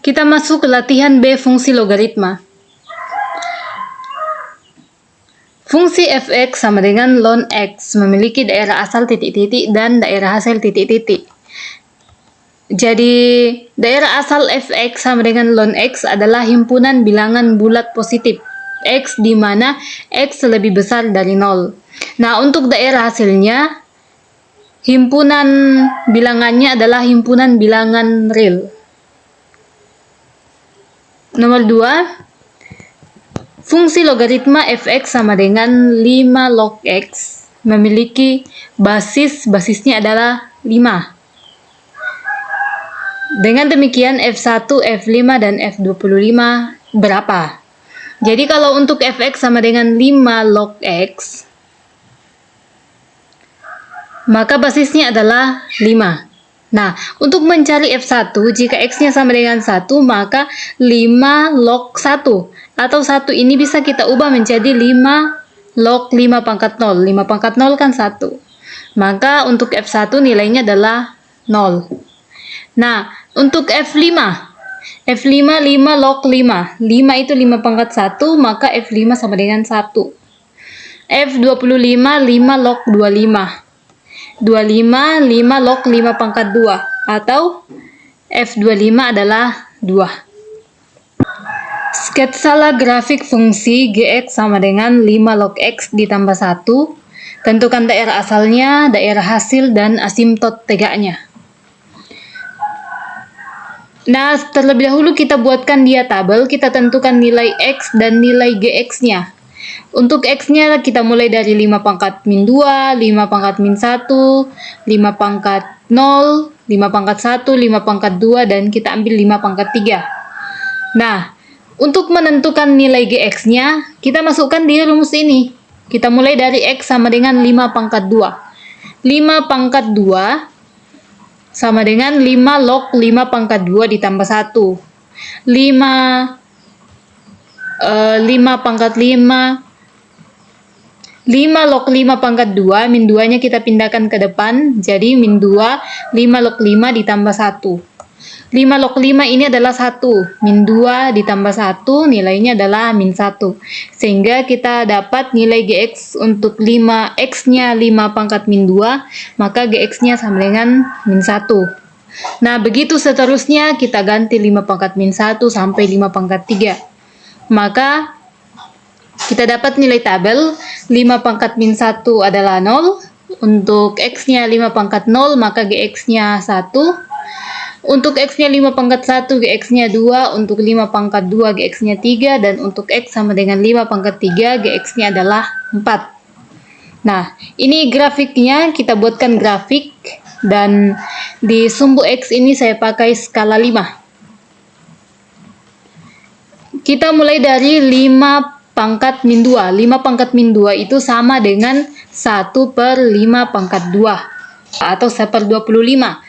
Kita masuk ke latihan B fungsi logaritma. Fungsi f(x) sama dengan ln x memiliki daerah asal titik-titik dan daerah hasil titik-titik. Jadi, daerah asal f(x) sama dengan ln x adalah himpunan bilangan bulat positif x di mana x lebih besar dari 0. Nah, untuk daerah hasilnya, himpunan bilangannya adalah himpunan bilangan real. Nomor 2, fungsi logaritma f(x) sama dengan 5 log x memiliki basisnya adalah 5. Dengan demikian f1, f5, dan f25 berapa? Jadi kalau untuk f(x) sama dengan 5 log x, maka basisnya adalah 5. Nah, untuk mencari f1, jika x-nya sama dengan 1, maka 5 log 1. Atau 1 ini bisa kita ubah menjadi 5 log 5 pangkat 0. 5 pangkat 0 kan 1. Maka untuk f1 nilainya adalah 0. Nah, untuk f5, 5 log 5. 5 itu 5 pangkat 1, maka f5 sama dengan 1. f25, 5 log 25. 25, 5 log 5 pangkat 2. Atau f25 adalah 2. Sketsalah grafik fungsi gx sama dengan 5 log x ditambah 1. Tentukan daerah asalnya, daerah hasil, dan asimtot tegaknya. Nah, terlebih dahulu kita buatkan dia tabel, kita tentukan nilai x dan nilai gx-nya. Untuk x-nya kita mulai dari 5 pangkat min 2, 5 pangkat min 1, 5 pangkat 0, 5 pangkat 1, 5 pangkat 2, dan kita ambil 5 pangkat 3. Nah, untuk menentukan nilai gx-nya, kita masukkan di rumus ini. Kita mulai dari x sama dengan 5 pangkat 2. 5 pangkat 2 sama dengan 5 log 5 pangkat 2 ditambah 1. 5 pangkat 5. 5 log 5 pangkat 2, min 2-nya kita pindahkan ke depan, jadi min 2, 5 log 5 ditambah 1. 5 log 5 ini adalah 1, min 2 ditambah 1, nilainya adalah min 1. Sehingga kita dapat nilai gx untuk 5, x-nya 5 pangkat min 2, maka gx-nya sama dengan min 1. Nah, begitu seterusnya kita ganti 5 pangkat min 1 sampai 5 pangkat 3. Maka kita dapat nilai tabel 5 pangkat min 1 adalah 0. Untuk x-nya 5 pangkat 0, maka gx-nya 1. Untuk x-nya 5 pangkat 1, gx-nya 2. Untuk 5 pangkat 2, gx-nya 3. Dan untuk x sama dengan 5 pangkat 3, gx-nya adalah 4. Nah, ini grafiknya, kita buatkan grafik. Dan di sumbu x ini saya pakai skala 5. Kita mulai dari 5 pangkat min 2. 5 pangkat min 2 itu sama dengan 1 per 5 pangkat 2. Atau 1 per 25.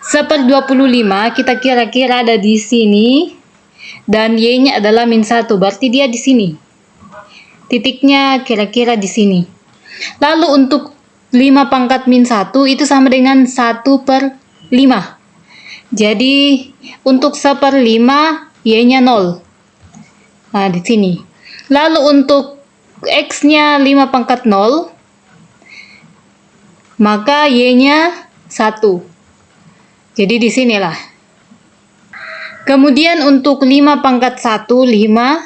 1 per 25 kita kira-kira ada di sini. Dan y-nya adalah min 1. Berarti dia di sini. Titiknya kira-kira di sini. Lalu untuk 5 pangkat min 1 itu sama dengan 1 per 5. Jadi untuk 1 per 5 y-nya 0. Nah, di sini. Lalu untuk x-nya 5 pangkat 0, maka y-nya 1. Jadi di sinilah. Kemudian untuk 5 pangkat 1, 5,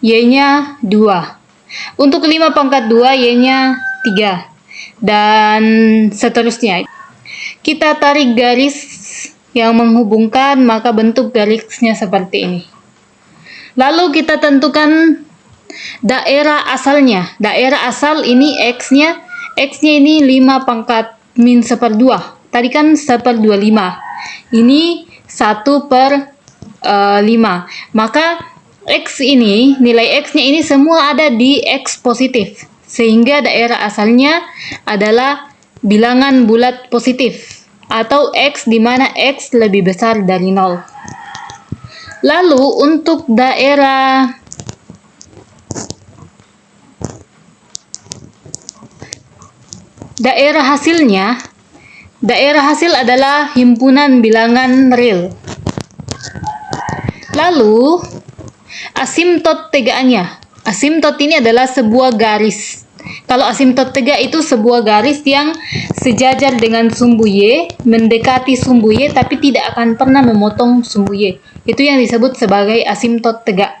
y-nya 2. Untuk 5 pangkat 2, y-nya 3. Dan seterusnya. Kita tarik garis yang menghubungkan, maka bentuk garisnya seperti ini. Lalu kita tentukan daerah asalnya. Daerah asal ini x-nya ini 5 pangkat min 1 per 2. Tadi kan 1 per 25. Ini 1 per 5. Maka x ini, nilai x-nya ini semua ada di x positif. Sehingga daerah asalnya adalah bilangan bulat positif. Atau x di mana x lebih besar dari 0. Lalu untuk daerah hasilnya, daerah hasil adalah himpunan bilangan real. Lalu, asimtot tegaannya. Asimtot ini adalah sebuah garis. Kalau asimtot tegak itu sebuah garis yang sejajar dengan sumbu Y, mendekati sumbu Y, tapi tidak akan pernah memotong sumbu Y. Itu yang disebut sebagai asimtot tegak.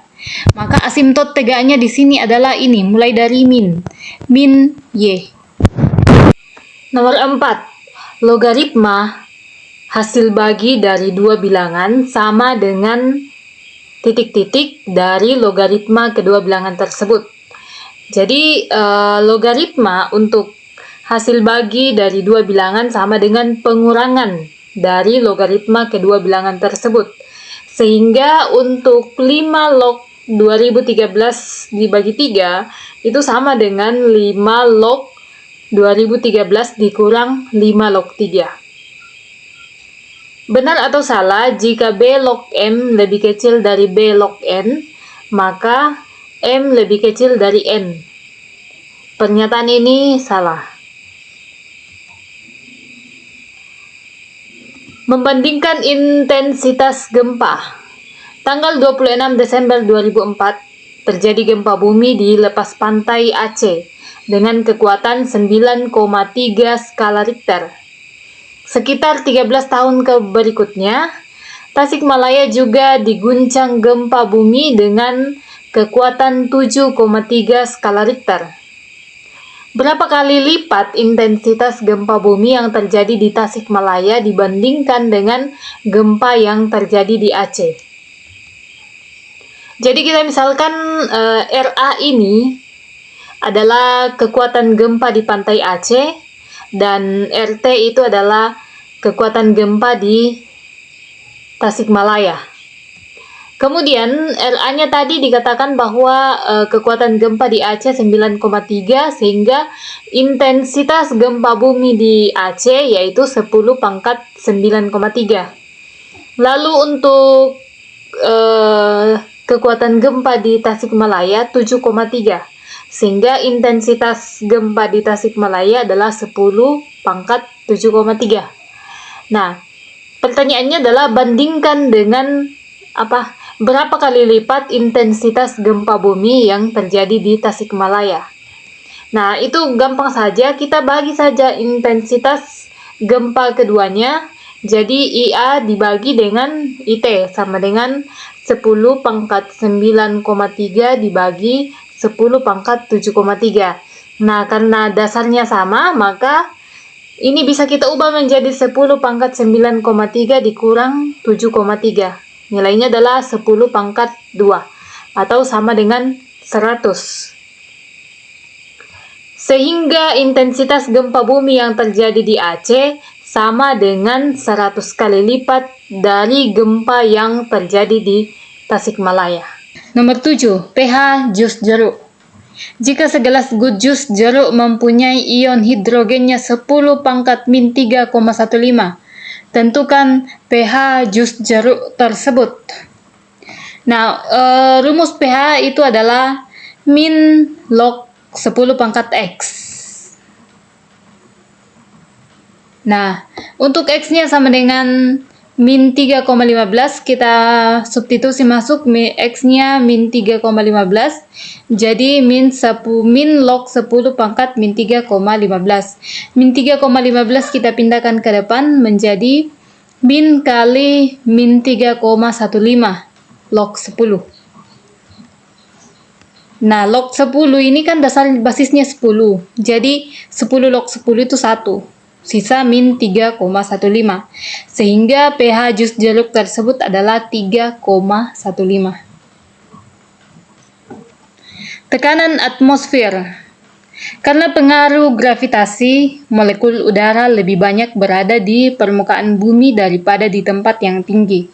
Maka asimtot tegaknya di sini adalah ini, mulai dari min Y. Nomor 4. Logaritma hasil bagi dari dua bilangan sama dengan titik-titik dari logaritma kedua bilangan tersebut. Jadi, logaritma untuk hasil bagi dari dua bilangan sama dengan pengurangan dari logaritma kedua bilangan tersebut. Sehingga untuk 5 log 2013 dibagi 3 itu sama dengan 5 log 2013 dikurang 5 log 3. Benar atau salah, jika B log M lebih kecil dari B log N, maka M lebih kecil dari N. Pernyataan ini salah. Membandingkan intensitas gempa. Tanggal 26 Desember 2004, terjadi gempa bumi di lepas pantai Aceh dengan kekuatan 9,3 skala Richter. Sekitar 13 tahun berikutnya, Tasikmalaya juga diguncang gempa bumi dengan kekuatan 7,3 skala Richter. Berapa kali lipat intensitas gempa bumi yang terjadi di Tasikmalaya dibandingkan dengan gempa yang terjadi di Aceh? Jadi kita misalkan RA ini adalah kekuatan gempa di pantai Aceh, dan RT itu adalah kekuatan gempa di Tasikmalaya. Kemudian RA-nya tadi dikatakan bahwa kekuatan gempa di Aceh 9,3, sehingga intensitas gempa bumi di Aceh yaitu 10 pangkat 9,3. Lalu untuk kekuatan gempa di Tasikmalaya 7,3. Sehingga intensitas gempa di Tasikmalaya adalah 10 pangkat 7,3. Nah, pertanyaannya adalah bandingkan dengan berapa kali lipat intensitas gempa bumi yang terjadi di Tasikmalaya. Nah, itu gampang saja, kita bagi saja intensitas gempa keduanya. Jadi IA dibagi dengan IT sama dengan 10 pangkat 9,3 dibagi 10 pangkat 7,3. Nah, karena dasarnya sama, maka ini bisa kita ubah menjadi 10 pangkat 9,3 dikurang 7,3. Nilainya adalah 10 pangkat 2, atau sama dengan 100. Sehingga intensitas gempa bumi yang terjadi di Aceh sama dengan 100 kali lipat dari gempa yang terjadi di Tasikmalaya. Nomor 7. pH jus jeruk. Jika segelas jus jeruk mempunyai ion hidrogennya 10 pangkat min 3,15, tentukan pH jus jeruk tersebut. Nah, rumus pH itu adalah min log 10 pangkat X. Nah, untuk X-nya sama dengan min 3,15, kita substitusi masuk X-nya min 3,15, jadi min log 10 pangkat min 3,15. Min 3,15 kita pindahkan ke depan menjadi min kali min 3,15 log 10. Nah, log 10 ini kan basisnya 10, jadi 10 log 10 itu 1. Sisa min 3,15. Sehingga pH jus jeruk tersebut adalah 3,15. Tekanan atmosfer. Karena pengaruh gravitasi, molekul udara lebih banyak berada di permukaan bumi daripada di tempat yang tinggi.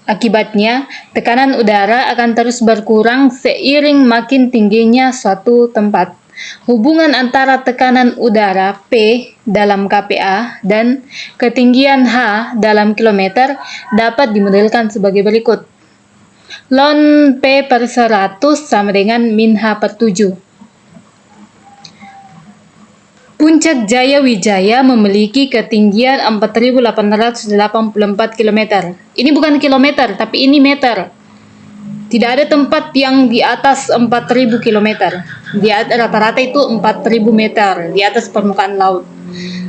Akibatnya, tekanan udara akan terus berkurang seiring makin tingginya suatu tempat. Hubungan antara tekanan udara P dalam kPa dan ketinggian H dalam kilometer dapat dimodelkan sebagai berikut. Ln P per 100 sama dengan min H per 7. Puncak Jaya Wijaya memiliki ketinggian 4.884 km. Ini bukan kilometer, tapi ini meter. Tidak ada tempat yang di atas 4.000 km. Rata-rata itu 4.000 meter di atas permukaan laut.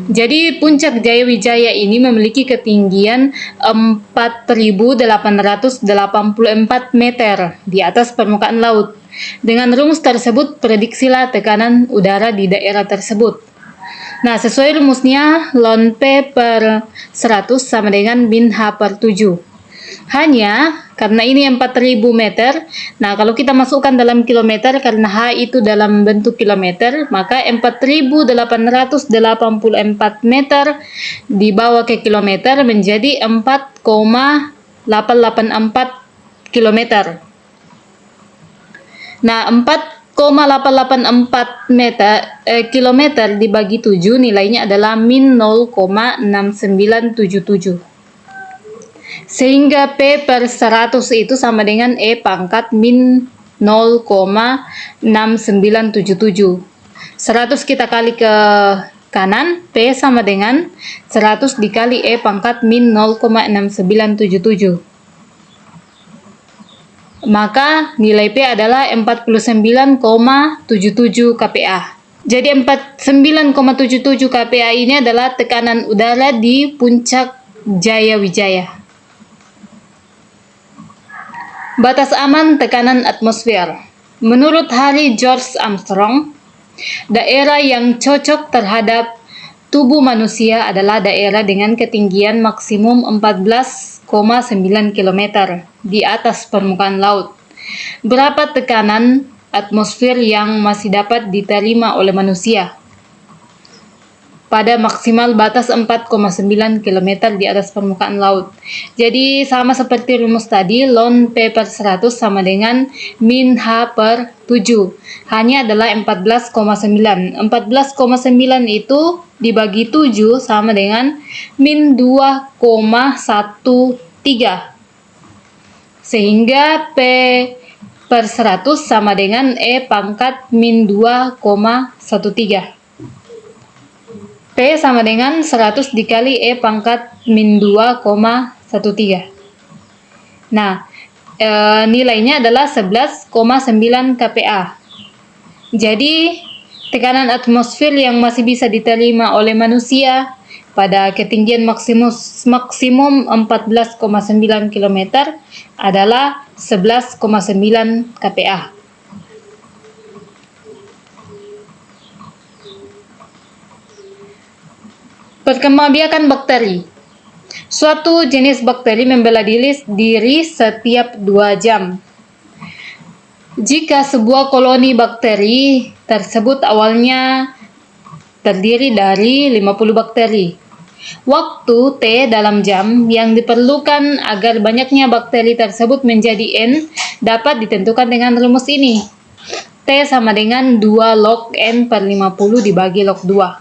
Jadi Puncak Jaya Wijaya ini memiliki ketinggian 4.884 meter di atas permukaan laut. Dengan rumus tersebut, prediksilah tekanan udara di daerah tersebut. Nah, sesuai rumusnya, ln P per 100 sama dengan min H per 7. Hanya, karena ini 4.000 meter, nah kalau kita masukkan dalam kilometer, karena H itu dalam bentuk kilometer, maka 4.884 meter dibawa ke kilometer menjadi 4,884 kilometer. Nah, 4,884 kilometer dibagi 7 nilainya adalah min 0,6977. Sehingga P per 100 itu sama dengan E pangkat min 0,6977. 100 kita kali ke kanan, P sama dengan 100 dikali E pangkat min 0,6977. Maka nilai P adalah 49,77 kPa. Jadi 49,77 kPa ini adalah tekanan udara di Puncak Jaya Wijaya. Batas aman tekanan atmosfer. Menurut Harry George Armstrong, daerah yang cocok terhadap tubuh manusia adalah daerah dengan ketinggian maksimum 14,9 km di atas permukaan laut. Berapa tekanan atmosfer yang masih dapat diterima oleh manusia? Pada maksimal batas 4,9 km di atas permukaan laut. Jadi sama seperti rumus tadi, ln P per 100 sama dengan min H per 7. Hanya adalah 14,9. 14,9 itu dibagi 7 sama dengan min 2,13. Sehingga P per 100 sama dengan E pangkat min 2,13. P sama dengan 100 dikali E pangkat min 2,13. Nah, nilainya adalah 11,9 kPa. Jadi, tekanan atmosfer yang masih bisa diterima oleh manusia pada ketinggian maksimum 14,9 km adalah 11,9 kPa. Perkembangbiakan bakteri. Suatu jenis bakteri membela diri setiap 2 jam. Jika sebuah koloni bakteri tersebut awalnya terdiri dari 50 bakteri, waktu T dalam jam yang diperlukan agar banyaknya bakteri tersebut menjadi N dapat ditentukan dengan rumus ini. T sama dengan 2 log N per 50 dibagi log 2.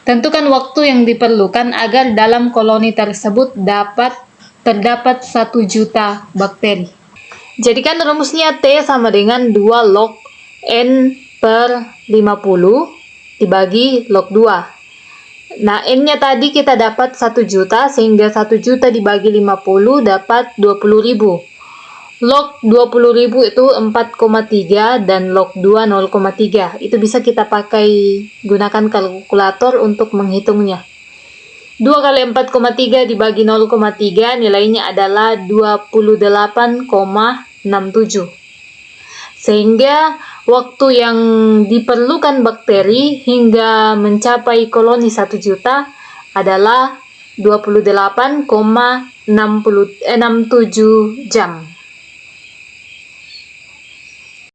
Tentukan waktu yang diperlukan agar dalam koloni tersebut terdapat 1 juta bakteri. Jadikan rumusnya T sama dengan 2 log N per 50 dibagi log 2. Nah, N-nya tadi kita dapat 1 juta, sehingga 1 juta dibagi 50 dapat 20.000. Log 20.000 itu 4,3 dan log 2 0,3. Itu bisa kita pakai gunakan kalkulator untuk menghitungnya. 2 kali 4,3 dibagi 0,3 nilainya adalah 28,67. Sehingga waktu yang diperlukan bakteri hingga mencapai koloni 1 juta adalah 28,67 jam.